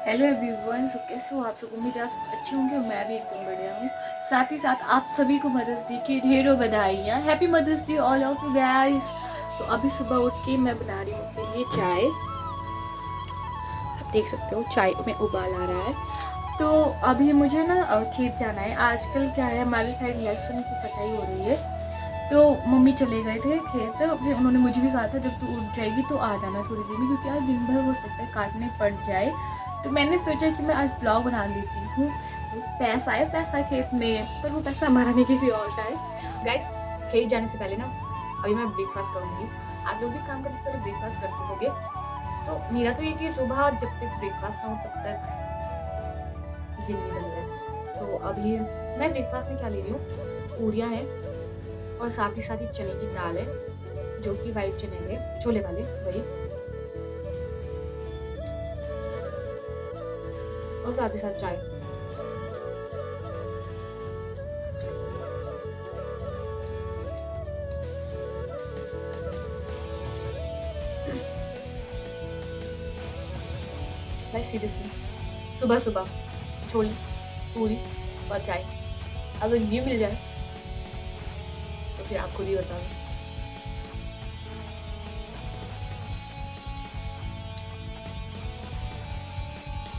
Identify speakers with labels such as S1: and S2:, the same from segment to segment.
S1: Hello everyone, सो कैसे हो आप सब। उम्मीद है आप अच्छे होंगे। मैं भी एकदम बढ़िया हूँ। साथ ही साथ आप सभी को मदर्स डे की ढेरों बधाइयाँ। Happy mother's day all of you guys. तो अभी सुबह उठ के मैं बना रही हूँ अपने लिए चाय। आप देख सकते हो चाय में उबाल आ रहा है। तो अभी मुझे ना खेत जाना है। आजकल क्या है, हमारी साइड लहसुन की कटाई हो रही है। तो मम्मी चले गए थे खेत। फिर उन्होंने मुझे भी कहा था जब तू उठ जाएगी तो आ जाना थोड़ी देर में, क्योंकि आज दिन भर हो सकता है काटने पड़ जाए। तो मैंने सोचा कि मैं आज ब्लॉग बना लेती हूँ। पैसा है, पैसा खेत में, पर वो पैसा हमारा नहीं, किसी और का है। गाइस, खेत जाने से पहले ना अभी मैं ब्रेकफास्ट करूँगी। आप लोग भी काम करने से पहले ब्रेकफास्ट करते होंगे। तो मेरा तो ये कि सुबह जब तक ब्रेकफास्ट ना हो तब तक दिन नहीं बन रहा है। तो अभी मैं ब्रेकफास्ट में क्या ले रही हूँ, पूरियाँ हैं और साथ ही चने की दाल है, जो कि वाइट चने हैं, छोले वाले वही, और साथ ही साथ चाय। भाई सीरियसली सुबह सुबह छोले, पूरी और चाय, अगर ये मिल जाए तो फिर आप खुद ही बताओ।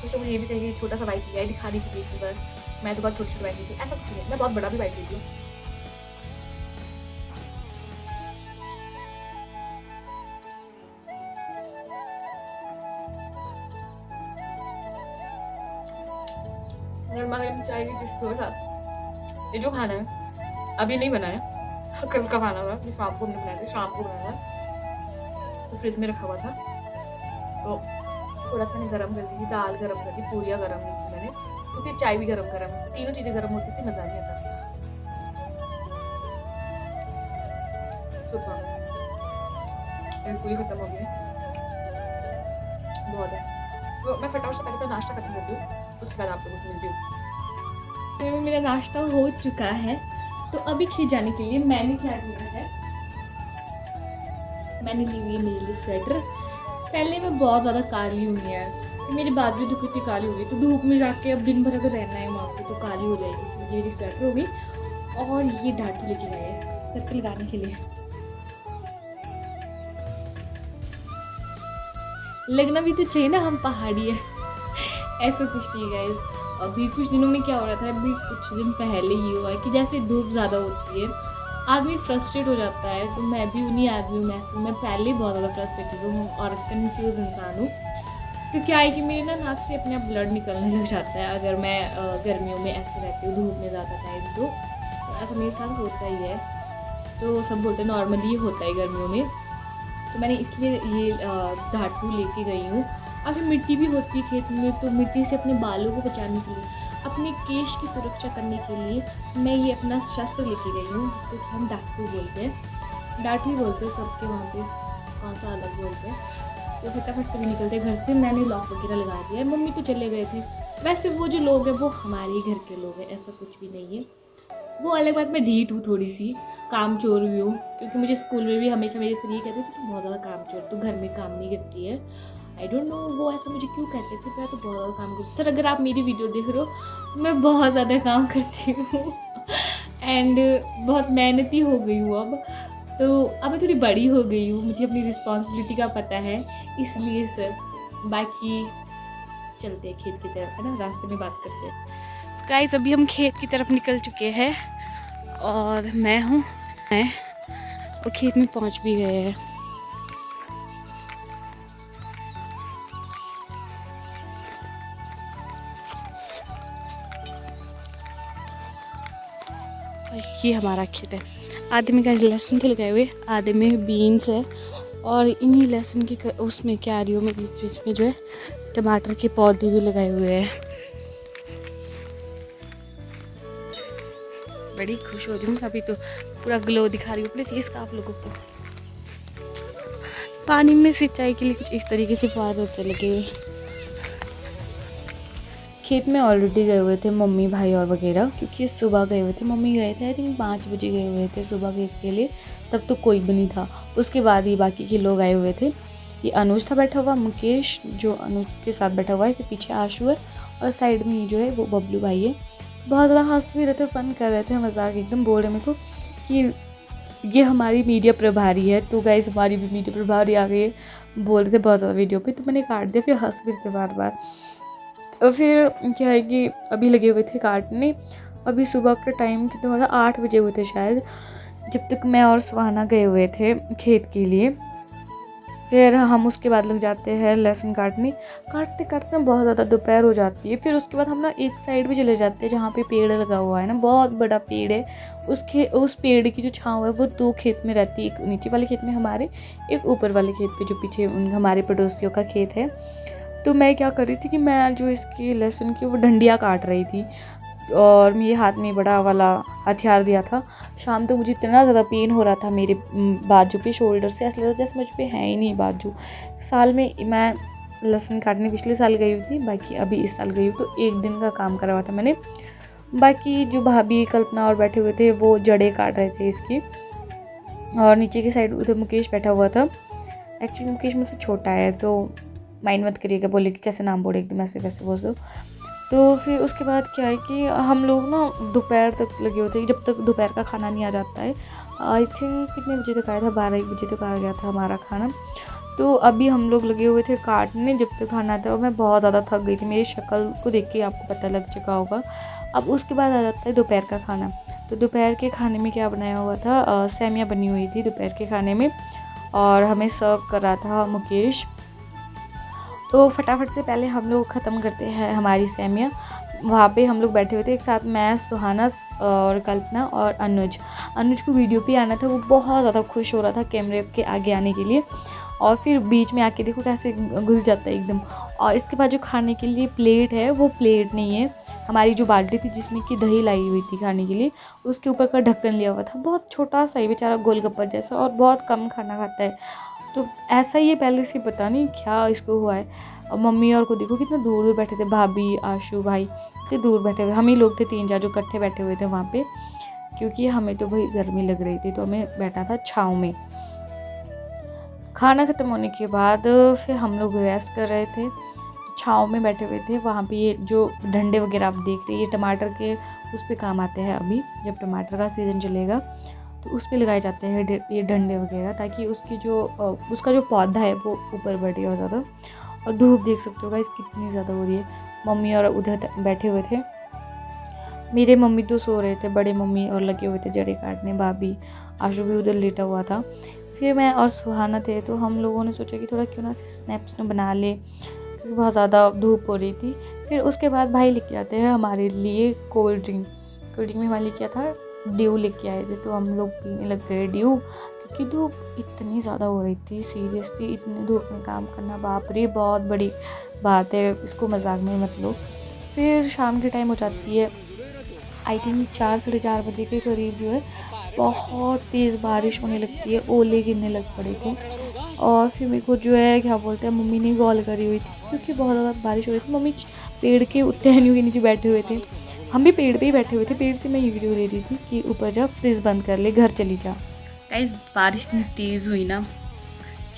S1: कुछ लोग ये भी कहेंगे छोटा सा बाइक लिया है दिखाने के लिए कि बस मैं तो बहुत छोटी छोटी बाइक ली थी। ऐसा कुछ नहीं, मैं बहुत बड़ा भी बाइक लेती हूँ। गर्मा गर्म चाय की बिस्कुट साथ ये जो खाना है अभी नहीं बना है, कल का खाना हुआ, शाम को हमने बनाया था, शाम को बनाया था, तो फ्रिज में रखा हुआ था। तो थोड़ा सा मैंने गर्म कर दी थी, दाल गर्म कर दी, पूरियाँ गर्म की थी मैंने, क्योंकि चाय भी गर्म गर्म, तीनों चीज़ें गर्म होती थी, मज़ा नहीं आता। सुबह पूरी खत्म हो गई, बहुत है। तो मैं फटाफट से पहले अपना नाश्ता खत्म करती हूँ, उसके बाद आप लोगों से मिलती हूँ। तो मेरा नाश्ता हो चुका है। तो अभी खेत जाने के लिए मैंने क्या किया है, मैंने ली हुई है मेरे लिए स्वेटर। पहले मैं बहुत ज़्यादा काली हुई है, मेरी बाजू दुख इतनी काली हो गई, तो धूप में जाके अब दिन भर अगर रहना है वहाँ पे तो काली हो जाएगी। ये मेरी स्वेटर हो गई। और ये ढाटू लेके गए हैं सर पे लगाने के लिए। लगना भी तो चाहिए ना, हम पहाड़ी है। ऐसा कुछ नहीं गाइस। अभी कुछ दिनों में क्या हो रहा था, अभी कुछ दिन पहले ये हुआ है कि जैसे धूप ज़्यादा होती है आदमी फ्रस्ट्रेट हो जाता है। तो मैं भी उन्हीं आदमी में से हूँ, मैं पहले बहुत ज़्यादा फ्रस्ट्रेटेड हूँ और कंफ्यूज इंसान हूँ। तो क्या है कि मेरे ना नाक से अपने आप ब्लड निकलने लग जाता है अगर मैं गर्मियों में ऐसे रहती हूँ धूप में ज़्यादा टाइम। तो ऐसा मेरे साथ होता ही है। तो सब बोलते हैं नॉर्मली होता है गर्मियों में। तो मैंने इसलिए ये ढाटू लेके गई हूँ। और फिर मिट्टी भी होती है खेत में, तो मिट्टी से अपने बालों को बचाने के लिए, अपने केश की सुरक्षा करने के लिए मैं ये अपना शस्त्र लेके गई हूँ, जिसको कि हम डाटू बोलते हैं। डाटू ही बोलते हैं सबके वहाँ पे, कौन सा अलग बोलते हैं। तो फटाफट से भी निकलते घर से। मैंने लॉक वगैरह लगा दिया है, मम्मी तो चले गए थे। वैसे वो जो लोग हैं वो हमारे ही घर के लोग हैं, ऐसा कुछ भी नहीं है। वो अलग बात, मैं ढीठ हूँ थोड़ी सी, काम चोर भी हूँ, क्योंकि मुझे स्कूल में भी हमेशा मेरे सर ये कहते थे कि बहुत ज़्यादा काम चोर, तो घर में काम नहीं करती है। आई डोंट नो वो ऐसा मुझे क्यों कहते थे, मैं तो बहुत ज़्यादा काम करती हूँ। सर अगर आप मेरी वीडियो देख रहे हो, मैं बहुत ज़्यादा काम करती हूँ एंड बहुत मेहनती हो गई हूँ अब। तो अब मैं थोड़ी बड़ी हो गई हूँ, मुझे अपनी रिस्पॉन्सिबिलिटी का पता है, इसलिए सर। बाकी चलते हैं खेत की तरफ, है ना, रास्ते में बात करते हैं। गाइस अभी हम खेत की तरफ निकल चुके हैं और मैं हूँ वो खेत में पहुँच भी गए हैं। ये हमारा खेत है। आधे में गाइस लहसुन के लगाए हुए, आधे में बीन्स है, और इन्हीं लहसुन की उसमें क्यारियों में बीच बीच में जो है टमाटर के पौधे भी लगाए हुए हैं। बड़ी खुश हो रही हूँ, अभी तो पूरा ग्लो दिखा रही हूँ अपने फेस का आप लोगों को। पानी में सिंचाई के लिए कुछ इस तरीके से फुहार होते लगे हुए। खेत में ऑलरेडी गए हुए थे मम्मी भाई और वगैरह, क्योंकि सुबह गए हुए थे। मम्मी गए थे आई थिंक 5 बजे गए हुए थे सुबह खेत के लिए, तब तो कोई भी नहीं था। उसके बाद ही बाकी के लोग आए हुए थे। ये अनुज था बैठा हुआ, मुकेश जो अनुज के साथ बैठा हुआ है, फिर पीछे आशु है और साइड में ही जो है वो बबलू भाई है। बहुत ज़्यादा हंस भी रहे थे, फ़न कर रहे थे, मजाक एकदम बोल रहे मेरे को कि ये हमारी मीडिया प्रभारी है। तो गाइस हमारी भी मीडिया प्रभारी आ गई है, बोल रहे थे बहुत ज़्यादा वीडियो पे, तो मैंने काट दिया, फिर हंस भी रहे थे बार बार। और फिर क्या है कि अभी लगे हुए थे काटने। अभी सुबह के टाइम कितना हुआ था, 8 बजे हुए थे शायद, जब तक मैं और सुहाना गए हुए थे खेत के लिए। फिर हम उसके बाद लग जाते हैं लहसुन काटने। काटते काटते बहुत ज़्यादा दोपहर हो जाती है। फिर उसके बाद हम ना एक साइड भी चले जाते हैं जहाँ पे पेड़ लगा हुआ है ना, बहुत बड़ा पेड़ है। उस पेड़ की जो छाँव है वो 2 खेत में रहती है, एक नीचे वाले खेत में हमारे, एक ऊपर वाले खेत पे जो पीछे हमारे पड़ोसियों का खेत है। तो मैं क्या कर रही थी कि मैं जो इसकी लहसुन की वो डंडियाँ काट रही थी, और मेरे हाथ में बड़ा वाला हथियार दिया था। शाम तक मुझे इतना ज़्यादा पेन हो रहा था मेरे बाजू पे, शोल्डर से, ऐसा लग रहा था जैसे मुझ पे है ही नहीं बाजू। साल में मैं लहसुन काटने पिछले साल गई हुई थी, बाकी अभी इस साल गई हूँ, तो 1 दिन का काम करा हुआ था मैंने। बाकी जो भाभी कल्पना और बैठे हुए थे वो जड़ें काट रहे थे इसकी, और नीचे की साइड उधर मुकेश बैठा हुआ था। एक्चुअली मुकेश मुझसे छोटा है, तो माइंड मत करिएगा, बोले कि कैसे नाम बोले एकदम ऐसे वैसे बोल दो। तो फिर उसके बाद क्या है कि हम लोग ना दोपहर तक लगे होते हैं, जब तक दोपहर का खाना नहीं आ जाता है। आई थिंक कितने बजे तक आया था, 12-1 बजे तक आ गया था हमारा खाना। तो अभी हम लोग लगे हुए थे काटने जब तक खाना आता है, और मैं बहुत ज़्यादा थक गई थी, मेरी शक्ल को देख के आपको पता लग चुका होगा। अब उसके बाद आ जाता है दोपहर का खाना। तो दोपहर के खाने में क्या बनाया हुआ था, सेमियाँ बनी हुई थी दोपहर के खाने में, और हमें सर्व कर रहा था मुकेश। तो फटाफट से पहले हम लोग ख़त्म करते हैं हमारी सेमियाँ। वहाँ पे हम लोग बैठे हुए थे एक साथ, मैं, सुहाना और कल्पना और अनुज को वीडियो पे आना था। वो बहुत ज़्यादा खुश हो रहा था कैमरे के आगे आने के लिए, और फिर बीच में आके देखो कैसे घुस जाता है एकदम। और इसके बाद जो खाने के लिए प्लेट है, वो प्लेट नहीं है, हमारी जो बाल्टी थी जिसमें कि दही लाई हुई थी खाने के लिए, उसके ऊपर का ढक्कन लिया हुआ था। बहुत छोटा सा ही बेचारा, गोलगप्पा जैसा, और बहुत कम खाना खाता है। तो ऐसा ही है पहले से, पता नहीं क्या इसको हुआ है। और मम्मी और को देखो कितना दूर दूर बैठे थे, भाभी, आशु भाई से दूर बैठे हुए, हम ही लोग थे 3-4 जो इकट्ठे बैठे हुए थे वहाँ पे, क्योंकि हमें तो भाई गर्मी लग रही थी, तो हमें बैठना था छाँव में। खाना ख़त्म होने के बाद फिर हम लोग रेस्ट कर रहे थे, छाँव में बैठे हुए थे। वहाँ पे ये जो डंडे वगैरह आप देख रहे हैं, ये टमाटर के उस पर काम आते हैं। अभी जब टमाटर का सीज़न चलेगा तो उस पर लगाए जाते हैं ये डंडे वगैरह, ताकि उसका जो पौधा है वो ऊपर बढ़े और ज़्यादा। और धूप देख सकते हो गाइस कितनी ज़्यादा हो रही है। मम्मी और उधर बैठे हुए थे, मेरे मम्मी तो सो रहे थे, बड़े मम्मी, और लगे हुए थे जड़ें काटने। भाभी, आशु भी उधर लेटा हुआ था। फिर मैं और सुहाना थे, तो हम लोगों ने सोचा कि थोड़ा क्यों ना स्नैप्स में बना ले, क्योंकि बहुत ज़्यादा धूप हो रही थी। फिर उसके बाद भाई लेके आते हैं हमारे लिए कोल्ड ड्रिंक में हमारे लिए क्या था, ड्यू लेके आए थे। तो हम लोग पीने लग गए ड्यू, क्योंकि धूप इतनी ज़्यादा हो रही थी। सीरियसली इतनी धूप में काम करना, बाप रे, बहुत बड़ी बात है, इसको मजाक में मत लो। फिर शाम के टाइम हो जाती है, आई थिंक 4-4:30 बजे के करीब जो है बहुत तेज़ बारिश होने लगती है, ओले गिरने लग पड़े थे। और फिर मेरे को जो है क्या बोलते हैं, मम्मी ने कॉल करी हुई थी, क्योंकि बहुत ज़्यादा बारिश हो रही थी। मम्मी पेड़ के टहनियों के नीचे बैठे हुए थे, हम भी पेड़ पे ही बैठे हुए थे। पेड़ से मैं ये वीडियो ले रही थी कि ऊपर जा, फ्रिज बंद कर ले, घर चली जा। गाइस बारिश इतनी तेज़ हुई ना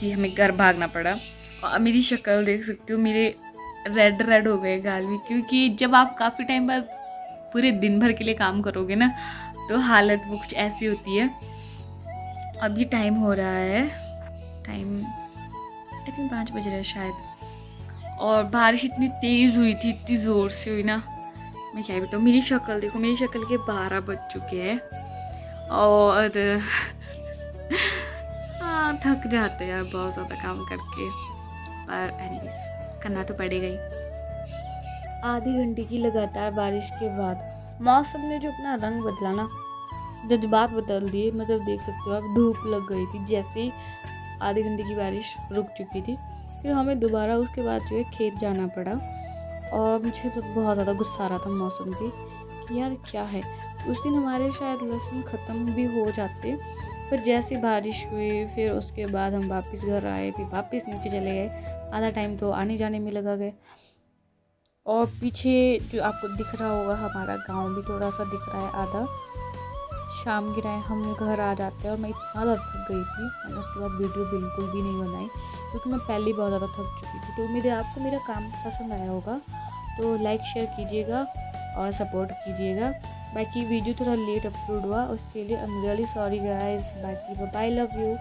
S1: कि हमें घर भागना पड़ा। और मेरी शक्ल देख सकते हो, मेरे रेड हो गए गाल भी, क्योंकि जब आप काफ़ी टाइम बाद पूरे दिन भर के लिए काम करोगे ना, तो हालत वो कुछ ऐसी होती है। अभी टाइम हो रहा है, टाइम आई थिंक 5 बज रहा है शायद, और बारिश इतनी तेज़ हुई थी, इतनी ज़ोर से हुई ना, मैं क्या बताऊँ। मेरी शक्ल देखो, मेरी शक्ल के 12 बज चुके हैं, और हाँ थक जाते हैं यार बहुत ज़्यादा काम करके, पर एनीवेज करना तो पड़ेगा ही। आधे घंटे की लगातार बारिश के बाद मौसम ने जो अपना रंग बदला ना, जज्बात बदल दिए। मतलब देख सकते हो आप, धूप लग गई थी जैसे ही आधे घंटे की बारिश रुक चुकी थी। फिर हमें दोबारा उसके बाद जो है खेत जाना पड़ा, और मुझे तो बहुत ज़्यादा गुस्सा आ रहा था मौसम पे कि यार क्या है। उस दिन हमारे शायद लहसुन ख़त्म भी हो जाते, पर जैसे बारिश हुई फिर उसके बाद हम वापस घर आए, फिर वापस नीचे चले गए। आधा टाइम तो आने जाने में लगा गया। और पीछे जो आपको दिख रहा होगा, हमारा गांव भी थोड़ा सा दिख रहा है आधा,
S2: शाम के टाइम हम घर आ जाते हैं और मैं इतना ज़्यादा थक गई थी, मैंने उसके बाद वीडियो बिल्कुल भी नहीं बनाई क्योंकि मैं पहले ही बहुत ज़्यादा थक चुकी थी। तो उम्मीद है आपको मेरा काम पसंद आया होगा, तो लाइक शेयर कीजिएगा और सपोर्ट कीजिएगा। बाकी वीडियो थोड़ा लेट अपलोड हुआ, उसके लिए I am really sorry guys. बाकी बाय, लव यू।